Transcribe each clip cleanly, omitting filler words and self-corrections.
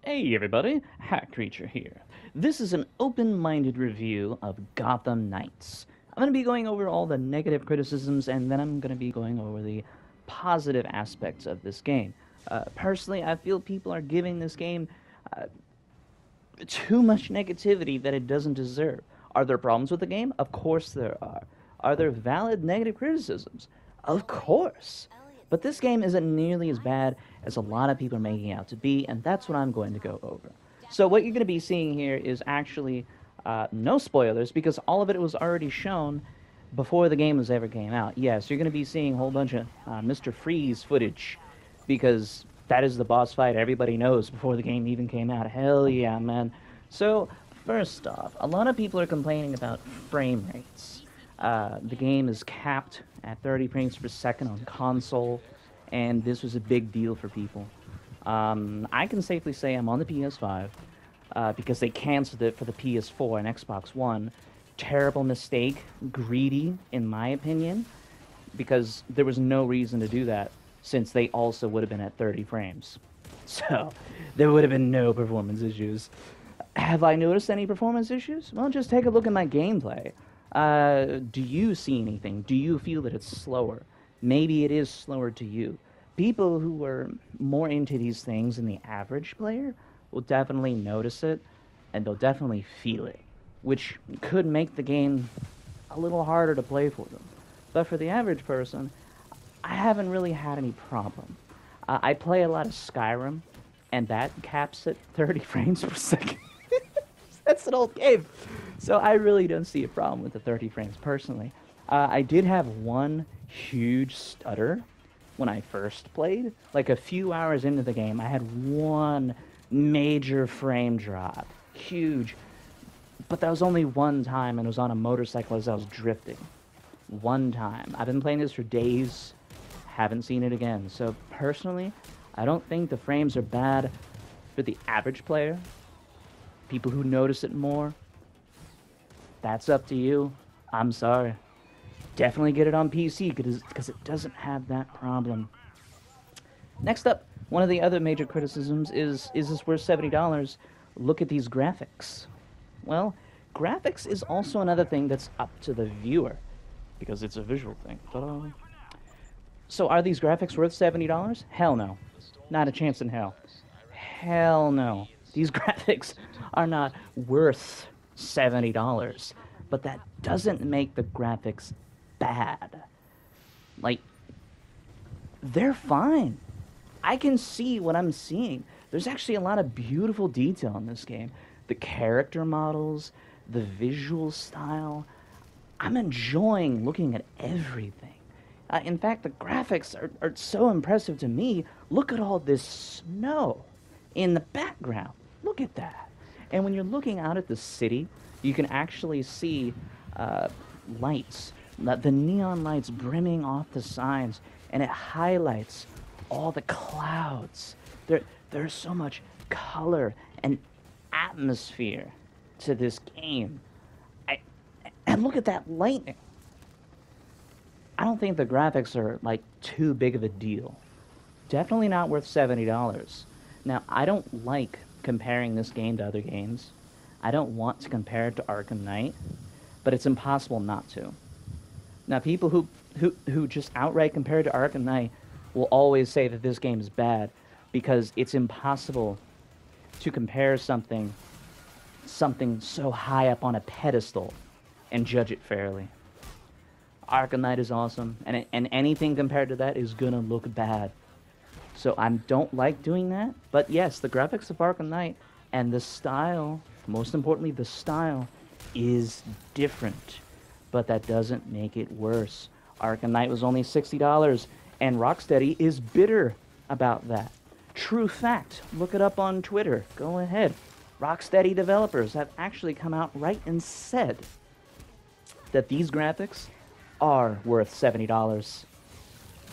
Hey everybody, Hat Creature here. This is an open-minded review of Gotham Knights. I'm going to be going over all the negative criticisms and then I'm going to be going over the positive aspects of this game. Personally, I feel people are giving this game uh, too much negativity that it doesn't deserve. Are there problems with the game? Of course there are. Are there valid negative criticisms? Of course. But this game isn't nearly as bad as a lot of people are making it out to be, and that's what I'm going to go over. So what you're going to be seeing here is actually no spoilers because all of it was already shown before the game was ever came out. Yes, you're going to be seeing a whole bunch of Mr. Freeze footage because that is the boss fight everybody knows before the game even came out. Hell yeah, man. So, first off, a lot of people are complaining about frame rates. The game is capped at 30 frames per second on console, and this was a big deal for people. I can safely say I'm on the PS5 because they canceled it for the PS4 and Xbox One. Terrible mistake, greedy, in my opinion, because there was no reason to do that since they also would have been at 30 frames. So there would have been no performance issues. Have I noticed any performance issues? Well, just take a look at my gameplay. Do you see anything? Do you feel that it's slower? Maybe it is slower to you. People who are more into these things than the average player will definitely notice it and they'll definitely feel it, which could make the game a little harder to play for them. But for the average person, I haven't really had any problem. I play a lot of Skyrim, and that caps at 30 frames per second. That's an old game. So I really don't see a problem with the 30 frames personally. I did have one huge stutter when I first played. Like a few hours into the game, I had one major frame drop. Huge. But that was only one time, and it was on a motorcycle as I was drifting. One time. I've been playing this for days, haven't seen it again. So personally, I don't think the frames are bad for the average player. People who notice it more, that's up to you. I'm sorry. Definitely get it on PC because it doesn't have that problem. Next up, one of the other major criticisms is this worth $70? Look at these graphics. Well, graphics is also another thing that's up to the viewer because it's a visual thing. Ta-da. So are these graphics worth $70? Hell no. Not a chance in hell. Hell no. These graphics are not worth $70. But that doesn't make the graphics bad. Like, they're fine. I can see what I'm seeing. There's actually a lot of beautiful detail in this game. The character models, the visual style. I'm enjoying looking at everything. In fact, the graphics are so impressive to me. Look at all this snow in the background. Look at that. And when you're looking out at the city, you can actually see lights, the neon lights brimming off the signs, and it highlights all the clouds. There's so much color and atmosphere to this game. And look at that lightning. I don't think the graphics are like too big of a deal. Definitely not worth $70. Now, I don't like comparing this game to other games. I don't want to compare it to Arkham Knight, but it's impossible not to. Now, people who just outright compare it to Arkham Knight will always say that this game is bad because it's impossible to compare something so high up on a pedestal and judge it fairly. Arkham Knight is awesome, and anything compared to that is gonna look bad. So I don't like doing that, but yes, the graphics of Arkham Knight and the style, most importantly, the style is different, but that doesn't make it worse. Arkham Knight was only $60, and Rocksteady is bitter about that. True fact. Look it up on Twitter. Go ahead. Rocksteady developers have actually come out right and said that these graphics are worth $70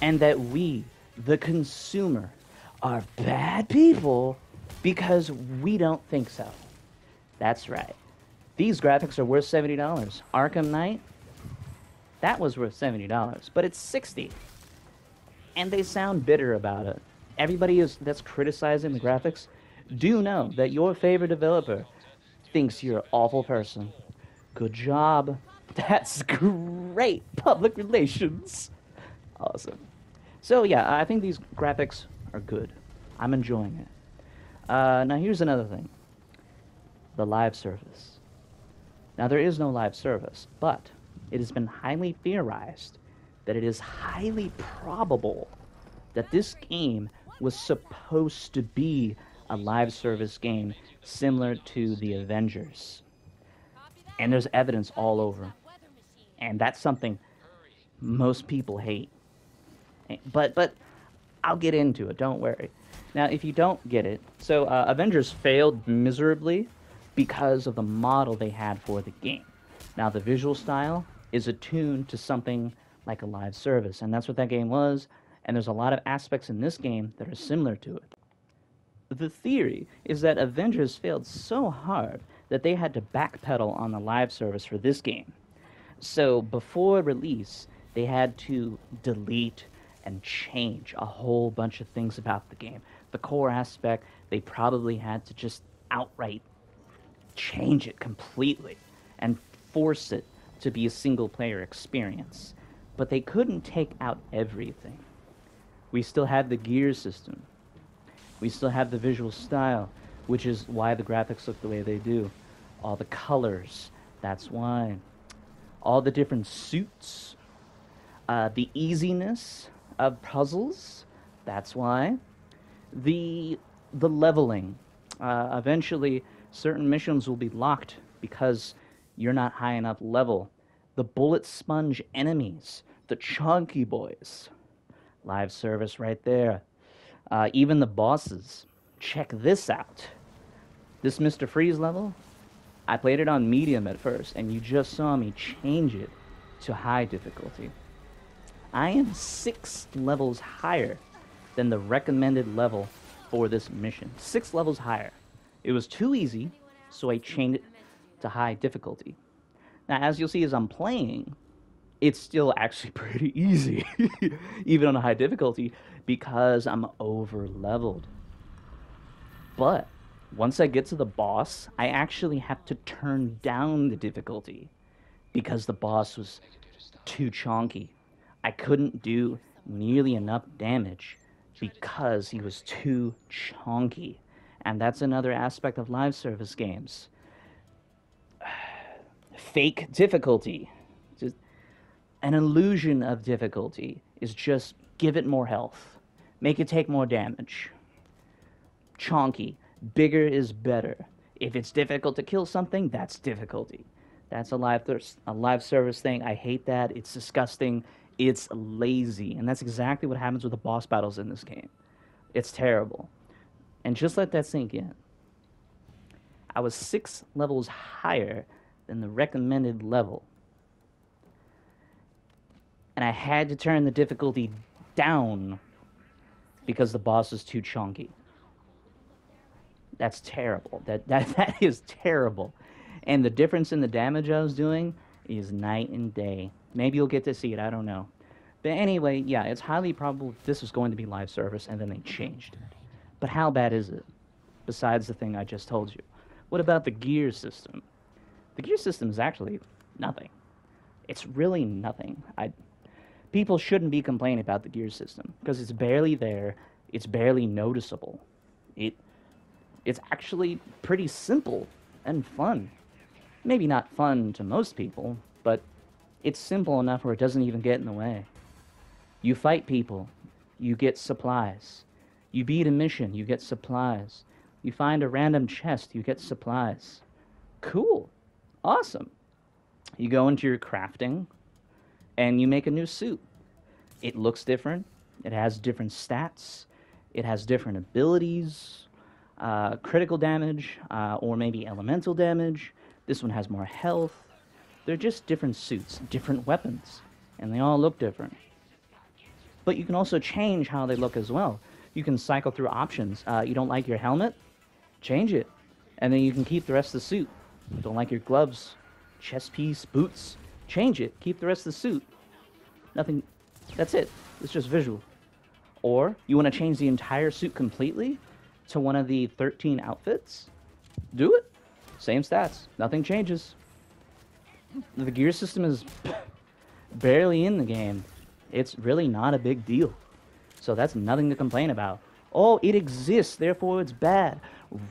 and that we, the consumer, are bad people because we don't think so. That's right. These graphics are worth $70. Arkham Knight, that was worth $70, but it's $60. And they sound bitter about it. Everybody that's criticizing the graphics, do know that your favorite developer thinks you're an awful person. Good job. That's great public relations. Awesome. So yeah, I think these graphics are good. I'm enjoying it. Now here's another thing. The live service. Now there is no live service, but it has been highly theorized that it is highly probable that this game was supposed to be a live service game similar to the Avengers. And there's evidence all over. And that's something most people hate. But I'll get into it, don't worry. Now, if you don't get it, so Avengers failed miserably because of the model they had for the game. Now, the visual style is attuned to something like a live service, and that's what that game was, and there's a lot of aspects in this game that are similar to it. The theory is that Avengers failed so hard that they had to backpedal on the live service for this game. So before release, they had to delete and change a whole bunch of things about the game. The core aspect, they probably had to just outright change it completely and force it to be a single player experience. But they couldn't take out everything. We still had the gear system. We still have the visual style, which is why the graphics look the way they do. All the colors, that's why. All the different suits, the easiness of puzzles, that's why. The leveling. Eventually, certain missions will be locked because you're not high enough level. The bullet sponge enemies, the chunky boys. Live service right there. Even the bosses. Check this out. This Mr. Freeze level, I played it on medium at first, and you just saw me change it to high difficulty. I am 6 levels higher than the recommended level for this mission. 6 levels higher. It was too easy, so I changed it to high difficulty. Now, as you'll see as I'm playing, it's still actually pretty easy, even on a high difficulty, because I'm over-leveled. But once I get to the boss, I actually have to turn down the difficulty because the boss was too chonky. I couldn't do nearly enough damage because he was too chonky. And that's another aspect of live service games. Fake difficulty. Just an illusion of difficulty is just give it more health. Make it take more damage. Chonky. Bigger is better. If it's difficult to kill something, that's difficulty. That's a live service thing. I hate that. It's disgusting. It's lazy. And that's exactly what happens with the boss battles in this game. It's terrible. And just let that sink in. I was 6 levels higher than the recommended level. And I had to turn the difficulty down because the boss was too chunky. That's terrible. That is terrible. And the difference in the damage I was doing is night and day. Maybe you'll get to see it, I don't know. But anyway, yeah, it's highly probable this was going to be live service, and then they changed it. But how bad is it, besides the thing I just told you? What about the gear system? The gear system is actually nothing. It's really nothing. People shouldn't be complaining about the gear system, because it's barely there, it's barely noticeable. It's actually pretty simple and fun. Maybe not fun to most people, but it's simple enough where it doesn't even get in the way. You fight people, you get supplies. You beat a mission, you get supplies. You find a random chest, you get supplies. Cool. Awesome. You go into your crafting, and you make a new suit. It looks different. It has different stats. It has different abilities. Critical damage, or maybe elemental damage. This one has more health. They're just different suits, different weapons, and they all look different. But you can also change how they look as well. You can cycle through options. You don't like your helmet? Change it. And then you can keep the rest of the suit. You don't like your gloves, chest piece, boots? Change it. Keep the rest of the suit. Nothing. That's it. It's just visual. Or you want to change the entire suit completely? to one of the 13 outfits, do it. Same stats. Nothing changes. The gear system is barely in the game. It's really not a big deal. So that's nothing to complain about. Oh, it exists, therefore it's bad.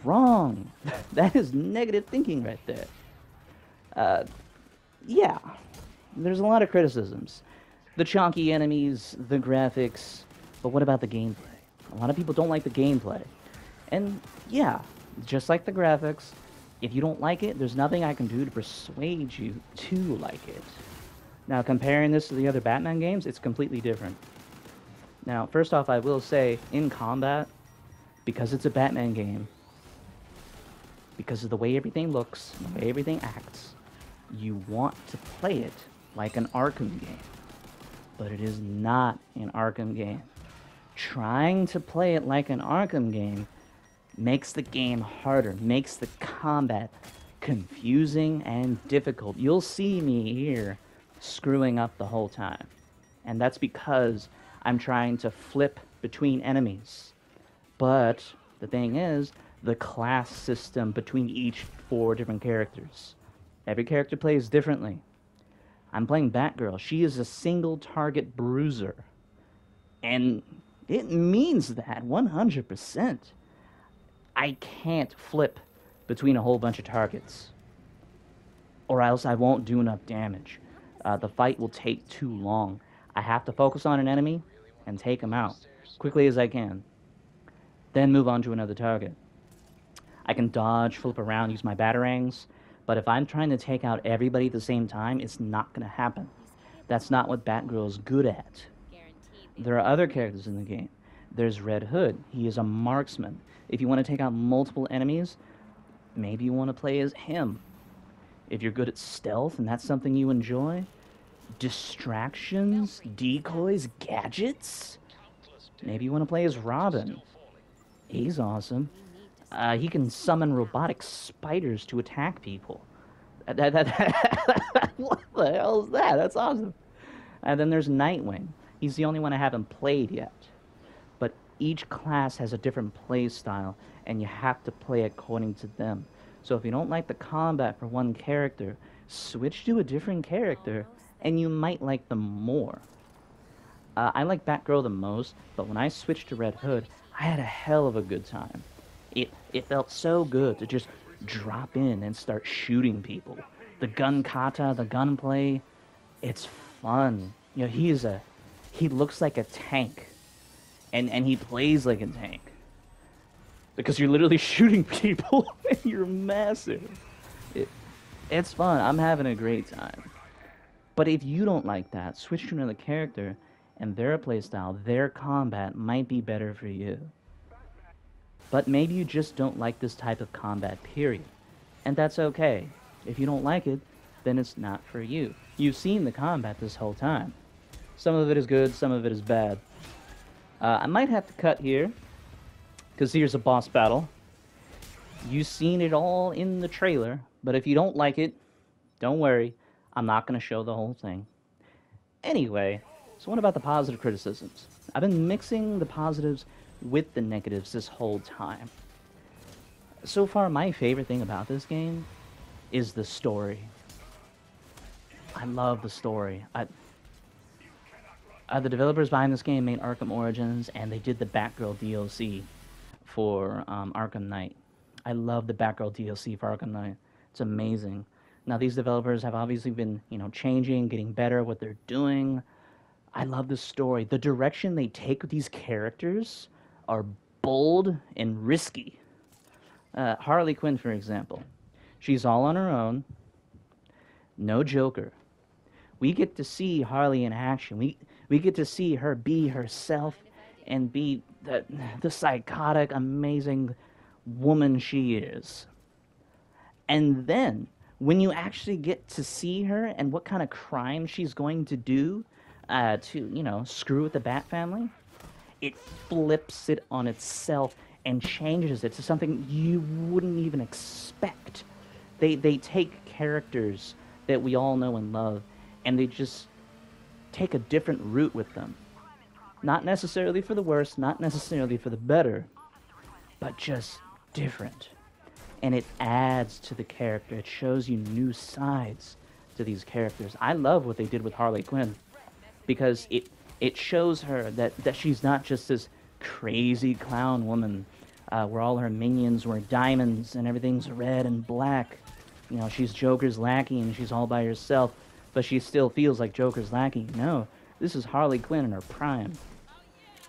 Wrong. That is negative thinking right there. Yeah, there's a lot of criticisms. The chunky enemies, the graphics, but what about the gameplay? A lot of people don't like the gameplay. And yeah, just like the graphics, if you don't like it, there's nothing I can do to persuade you to like it. Now, comparing this to the other Batman games, it's completely different. Now, first off, I will say, in combat, because it's a Batman game, because of the way everything looks, the way everything acts, you want to play it like an Arkham game. But it is not an Arkham game. Trying to play it like an Arkham game makes the game harder, makes the combat confusing and difficult. You'll see me here screwing up the whole time. And that's because I'm trying to flip between enemies. But the thing is, the class system between each 4 different characters. Every character plays differently. I'm playing Batgirl. She is a single target bruiser. And it means that 100%. I can't flip between a whole bunch of targets, or else I won't do enough damage. The fight will take too long. I have to focus on an enemy and take him out quickly as I can, then move on to another target. I can dodge, flip around, use my batarangs, but if I'm trying to take out everybody at the same time, it's not going to happen. That's not what Batgirl is good at. There are other characters in the game. There's Red Hood. He is a marksman. If you want to take out multiple enemies, maybe you want to play as him. If you're good at stealth and that's something you enjoy, distractions, decoys, gadgets, maybe you want to play as Robin. He's awesome. He can summon robotic spiders to attack people. What the hell is that? That's awesome. And then there's Nightwing. He's the only one I haven't played yet. But each class has a different play style, and you have to play according to them. So if you don't like the combat for one character, switch to a different character, and you might like them more. I like Batgirl the most, but when I switched to Red Hood, I had a hell of a good time. It felt so good to just drop in and start shooting people. The gun kata, the gunplay, it's fun. You know, he looks like a tank, and he plays like a tank. Because you're literally shooting people, and you're massive. It's fun. I'm having a great time. But if you don't like that, switch to another character, and their playstyle, their combat might be better for you. But maybe you just don't like this type of combat, period. And that's okay. If you don't like it, then it's not for you. You've seen the combat this whole time. Some of it is good, some of it is bad. I might have to cut here, because here's a boss battle. You've seen it all in the trailer, but if you don't like it, don't worry. I'm not going to show the whole thing. Anyway, so what about the positive criticisms? I've been mixing the positives with the negatives this whole time. So far, my favorite thing about this game is the story. I love the story. The developers behind this game made Arkham Origins, and they did the Batgirl DLC for Arkham Knight. I love the Batgirl DLC for Arkham Knight. It's amazing. Now, these developers have obviously been, changing, getting better at what they're doing. I love the story. The direction they take with these characters are bold and risky. Harley Quinn, for example. She's all on her own. No Joker. We get to see Harley in action. We get to see her be herself and be the psychotic, amazing woman she is. And then, when you actually get to see her and what kind of crime she's going to do to, screw with the Bat family, it flips it on itself and changes it to something you wouldn't even expect. They take characters that we all know and love, and they just take a different route with them. Not necessarily for the worse, not necessarily for the better, but just different. And it adds to the character. It shows you new sides to these characters. I love what they did with Harley Quinn because it shows her that she's not just this crazy clown woman where all her minions were diamonds and everything's red and black. You know, she's Joker's lackey and she's all by herself, but she still feels like Joker's lackey. No, this is Harley Quinn in her prime.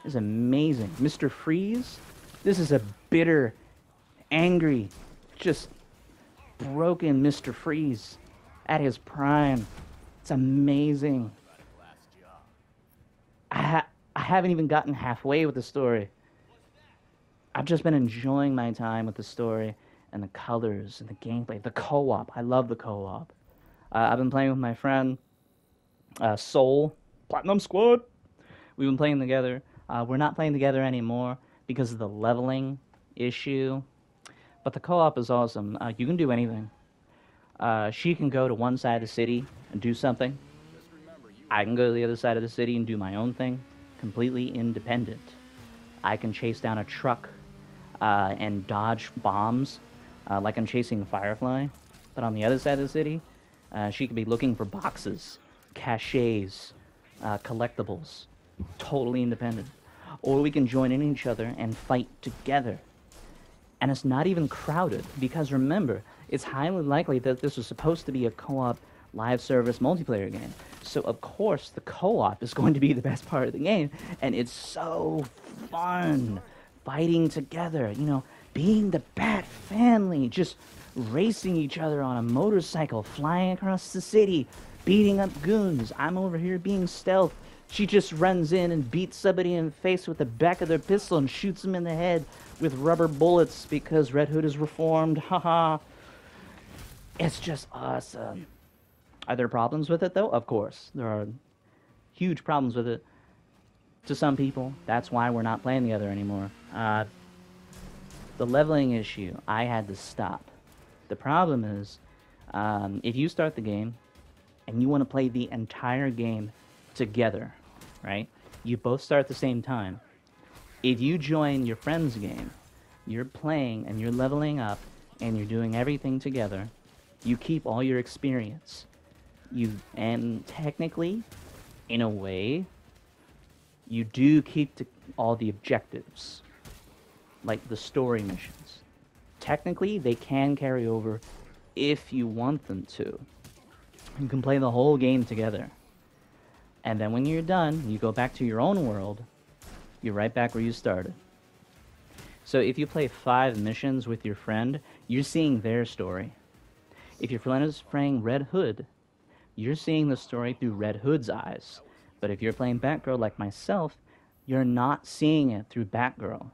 This is amazing. Mr. Freeze, this is a bitter, angry, just broken Mr. Freeze at his prime. It's amazing. I haven't even gotten halfway with the story. I've just been enjoying my time with the story and the colors and the gameplay. The co-op. I love the co-op. I've been playing with my friend Soul, Platinum Squad. We've been playing together. We're not playing together anymore because of the leveling issue. But the co-op is awesome. You can do anything. She can go to one side of the city and do something. I can go to the other side of the city and do my own thing. Completely independent. I can chase down a truck and dodge bombs like I'm chasing a Firefly. But on the other side of the city, she could be looking for boxes, caches, collectibles. Totally independent. Or we can join in each other and fight together. And it's not even crowded, because remember, it's highly likely that this was supposed to be a co-op live service multiplayer game. So of course the co-op is going to be the best part of the game, and it's so fun fighting together, you know, being the Bat family, just racing each other on a motorcycle, flying across the city, beating up goons. I'm over here being stealth. She just runs in and beats somebody in the face with the back of their pistol and shoots him in the head with rubber bullets because Red Hood is reformed. Haha. It's just awesome. Are there problems with it, though? Of course. There are huge problems with it to some people. That's why we're not playing together anymore. The leveling issue, I had to stop. The problem is, if you start the game and you want to play the entire game together, right? You both start at the same time. If you join your friend's game, you're playing and you're leveling up and you're doing everything together, you keep all your experience. And technically, in a way, you do keep all the objectives, like the story missions. Technically, they can carry over if you want them to. You can play the whole game together. And then when you're done, you go back to your own world, you're right back where you started. So if you play 5 missions with your friend, you're seeing their story. If your friend is playing Red Hood, you're seeing the story through Red Hood's eyes. But if you're playing Batgirl like myself, you're not seeing it through Batgirl,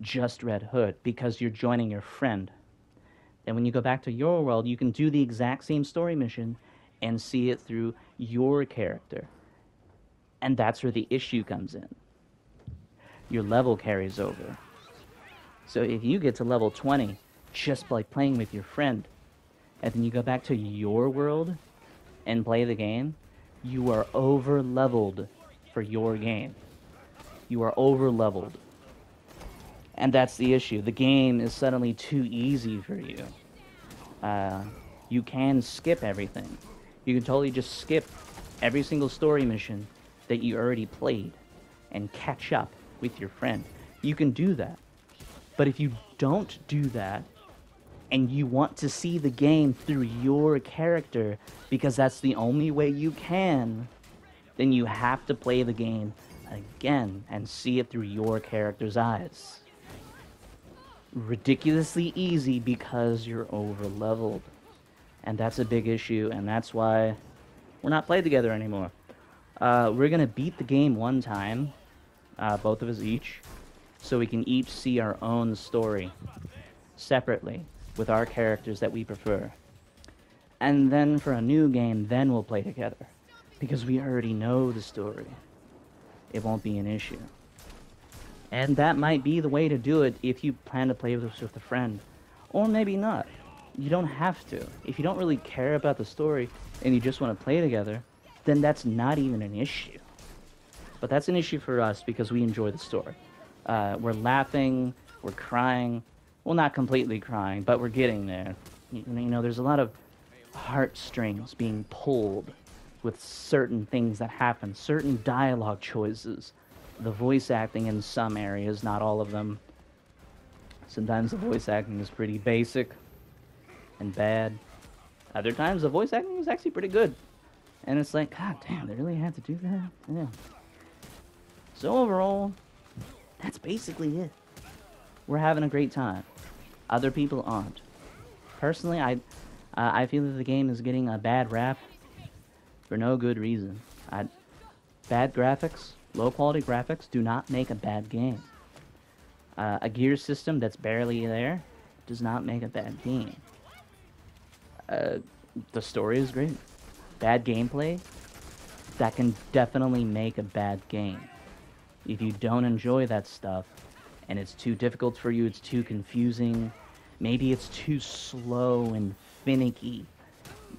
just Red Hood, because you're joining your friend. Then when you go back to your world, you can do the exact same story mission and see it through your character. And that's where the issue comes in. Your level carries over. So if you get to level 20 just by playing with your friend, and then you go back to your world and play the game, you are over-leveled for your game. You are over-leveled. And that's the issue. The game is suddenly too easy for you. You can skip everything. You can totally just skip every single story mission that you already played and catch up with your friend. You can do that. But if you don't do that, and you want to see the game through your character, because that's the only way you can, then you have to play the game again and see it through your character's eyes. Ridiculously easy because you're over-leveled. And that's a big issue, and that's why we're not playing together anymore. We're gonna beat the game one time, both of us each, so we can each see our own story separately with our characters that we prefer. And then for a new game, then we'll play together, because we already know the story. It won't be an issue. And that might be the way to do it if you plan to play with a friend. Or maybe not. You don't have to. If you don't really care about the story and you just want to play together, then that's not even an issue. But that's an issue for us because we enjoy the story. We're laughing, We're crying. Well, not completely crying, but we're getting there. You know, there's a lot of heartstrings being pulled with certain things that happen, certain dialogue choices. The voice acting in some areas, not all of them. Sometimes the voice acting is pretty basic and bad. Other times the voice acting is actually pretty good. And it's like, God damn, they really had to do that? Yeah. So overall, that's basically it. We're having a great time. Other people aren't. Personally, I feel that the game is getting a bad rap for no good reason. Bad graphics, low quality graphics, do not make a bad game. A gear system that's barely there does not make a bad game. The story is great. Bad gameplay, that can definitely make a bad game. If you don't enjoy that stuff, and it's too difficult for you, it's too confusing, maybe it's too slow and finicky.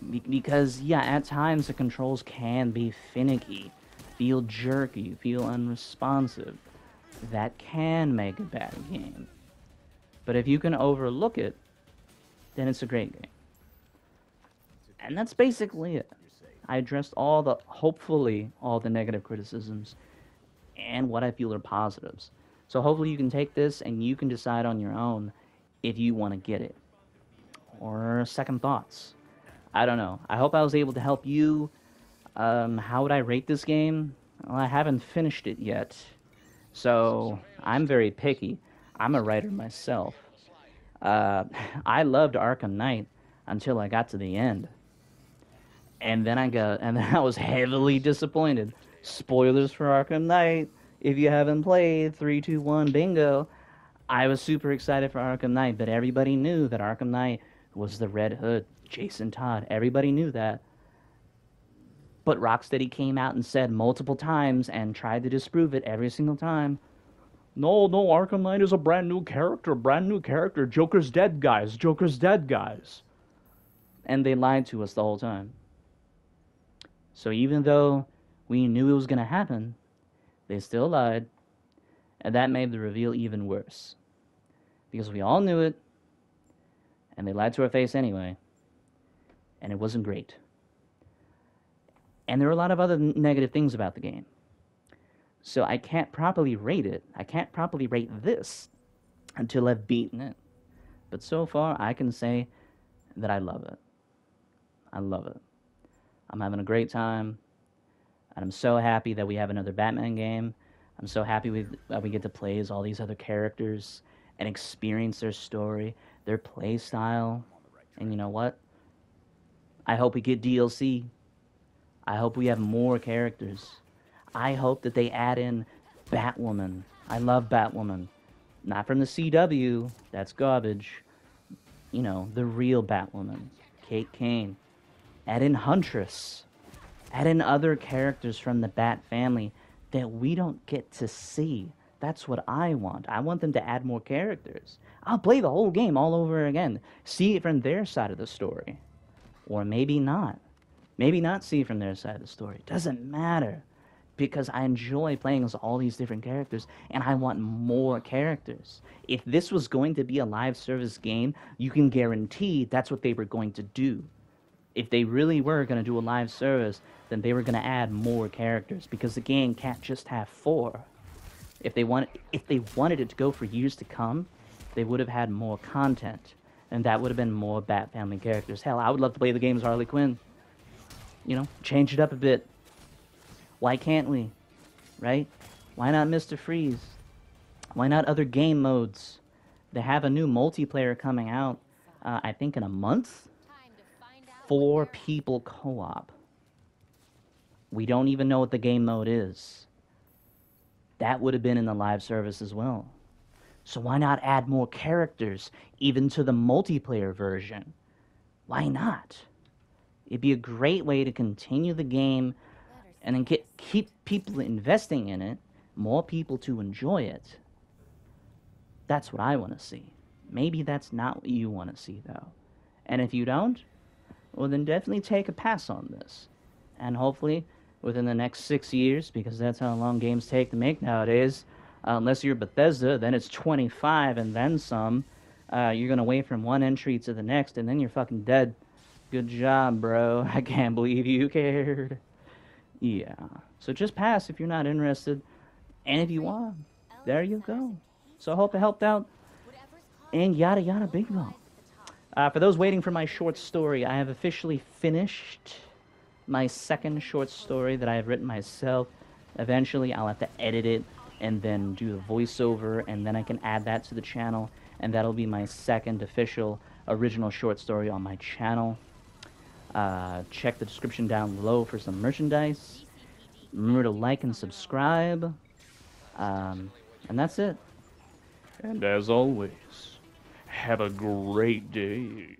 Because, yeah, at times the controls can be finicky, feel jerky, feel unresponsive. That can make a bad game. But if you can overlook it, then it's a great game. And that's basically it. I addressed hopefully, all the negative criticisms and what I feel are positives. So hopefully you can take this and you can decide on your own if you want to get it. Or second thoughts. I don't know. I hope I was able to help you. How would I rate this game? Well, I haven't finished it yet. So I'm very picky. I'm a writer myself. I loved Arkham Knight until I got to the end. And then I was heavily disappointed. Spoilers for Arkham Knight. If you haven't played 3, 2, 1 bingo, I was super excited for Arkham Knight, but everybody knew that Arkham Knight was the Red Hood, Jason Todd. Everybody knew that. But Rocksteady came out and said multiple times and tried to disprove it every single time. No, Arkham Knight is a brand new character. Joker's dead, guys. And they lied to us the whole time. So even though we knew it was going to happen, they still lied. And that made the reveal even worse. Because we all knew it, and they lied to our face anyway. And it wasn't great. And there were a lot of other negative things about the game. So I can't properly rate it. I can't properly rate this until I've beaten it. But so far, I can say that I love it. I love it. I'm having a great time. And I'm so happy that we have another Batman game. I'm so happy that we get to play as all these other characters and experience their story, their play style. And you know what? I hope we get DLC. I hope we have more characters. I hope that they add in Batwoman. I love Batwoman. Not from the CW. That's garbage. You know, the real Batwoman. Kate Kane. Add in Huntress. Add in other characters from the Bat family that we don't get to see. That's what I want. I want them to add more characters. I'll play the whole game all over again. See it from their side of the story. Or maybe not. Maybe not see it from their side of the story. Doesn't matter. Because I enjoy playing as all these different characters, and I want more characters. If this was going to be a live service game, you can guarantee that's what they were going to do. If they really were going to do a live service, then they were going to add more characters, because the game can't just have 4. If they wanted it to go for years to come, they would have had more content, and that would have been more Bat Family characters. Hell, I would love to play the game as Harley Quinn. You know, change it up a bit. Why can't we? Right? Why not Mr. Freeze? Why not other game modes? They have a new multiplayer coming out, I think in a month? 4 people co-op. We don't even know what the game mode is. That would have been in the live service as well. So why not add more characters, even to the multiplayer version? Why not? It'd be a great way to continue the game and then keep people investing in it, more people to enjoy it. That's what I want to see. Maybe that's not what you want to see, though. And if you don't, well, then definitely take a pass on this. And hopefully, within the next 6 years, because that's how long games take to make nowadays, Unless you're Bethesda, then it's 25 and then some. You're gonna wait from one entry to the next, and then you're fucking dead. Good job, bro. I can't believe you cared. Yeah. So just pass if you're not interested. And if you want, there you go. So I hope it helped out. And yada yada bing bong. For those waiting for my short story, I have officially finished my second short story that I have written myself. Eventually, I'll have to edit it and then do the voiceover, and then I can add that to the channel, and that'll be my second official original short story on my channel. Check the description down below for some merchandise. Remember to like and subscribe. And that's it. And as always, have a great day.